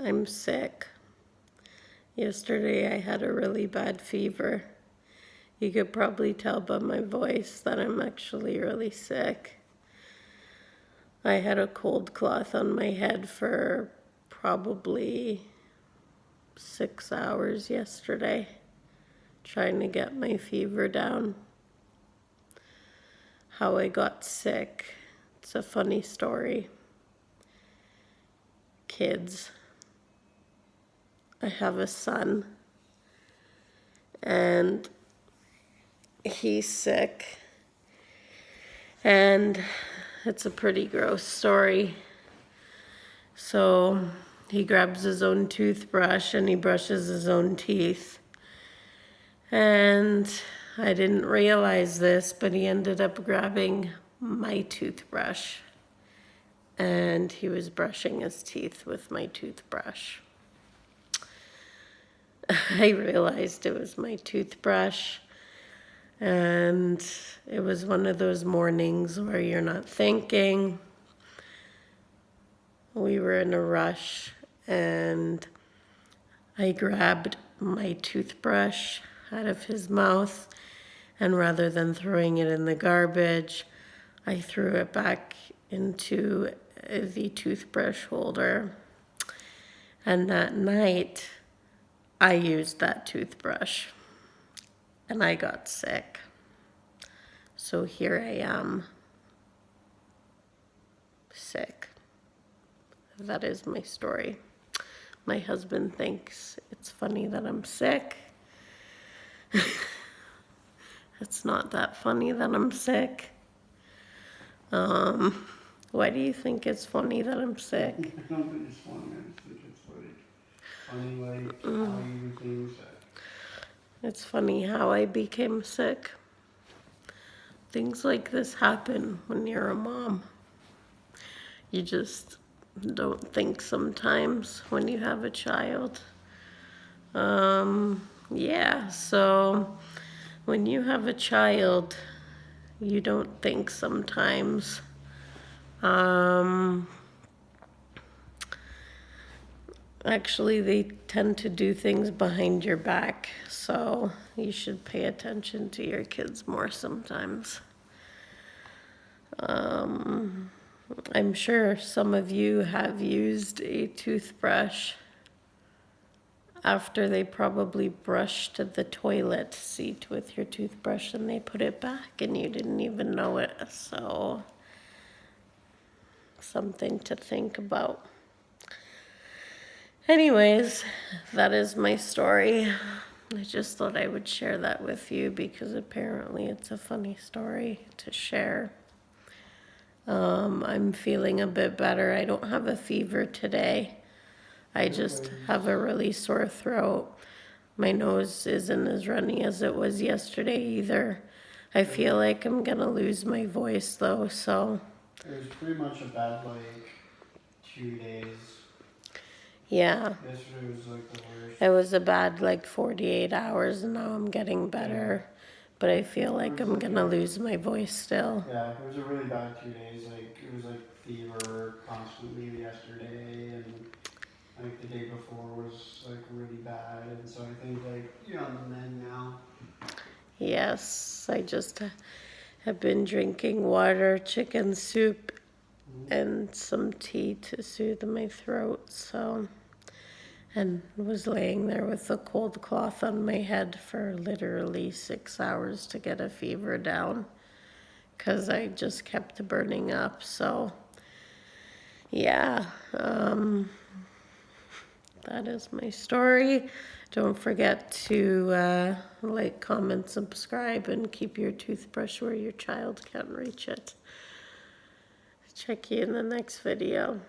I'm sick. Yesterday I had a really bad fever. You could probably tell by my voice that I'm actually really sick. I had a cold cloth on my head for probably 6 hours yesterday, trying to get my fever down. How I got sick, it's a funny story. Kids. I have a son, and he's sick, and it's a pretty gross story. So he grabs his own toothbrush and he brushes his own teeth, and I didn't realize this, but he ended up grabbing my toothbrush, and he was brushing his teeth with my toothbrush. I realized it was my toothbrush, and it was one of those mornings where you're not thinking. We were in a rush, and I grabbed my toothbrush out of his mouth, and rather than throwing it in the garbage, I threw it back into the toothbrush holder. And that night, I used that toothbrush, and I got sick. So here I am, sick. That is my story. My husband thinks it's funny that I'm sick. It's not that funny that I'm sick. Why do you think it's funny that I'm sick? I don't think it's funny. I just think it's funny like how you became sick. It's funny how I became sick. Things like this happen when you're a mom. You just don't think sometimes when you have a child. Yeah, so when you have a child, you don't think sometimes. Actually, they tend to do things behind your back, so you should pay attention to your kids more sometimes. I'm sure some of you have used a toothbrush after they probably brushed the toilet seat with your toothbrush and they put it back and you didn't even know it. So, something to think about. Anyways, that is my story. I just thought I would share that with you because apparently it's a funny story to share. I'm feeling a bit better. I don't have a fever today. I just have a really sore throat. My nose isn't as runny as it was yesterday either. I feel like I'm gonna lose my voice though, so. It was pretty much a bad 2 days. Yeah. Yesterday was the worst. It was a bad 48 hours and now I'm getting better. Yeah. But I feel like I'm gonna lose my voice still. Yeah, it was a really bad 2 days. It was fever constantly yesterday, and the day before was really bad. And so I think you're on the mend now. Yes, I just have been drinking water, chicken soup, and some tea to soothe my throat, so. And was laying there with a cold cloth on my head for literally 6 hours to get a fever down because I just kept burning up. So yeah, that is my story. Don't forget to like, comment, subscribe, and keep your toothbrush where your child can't reach it. Check you in the next video.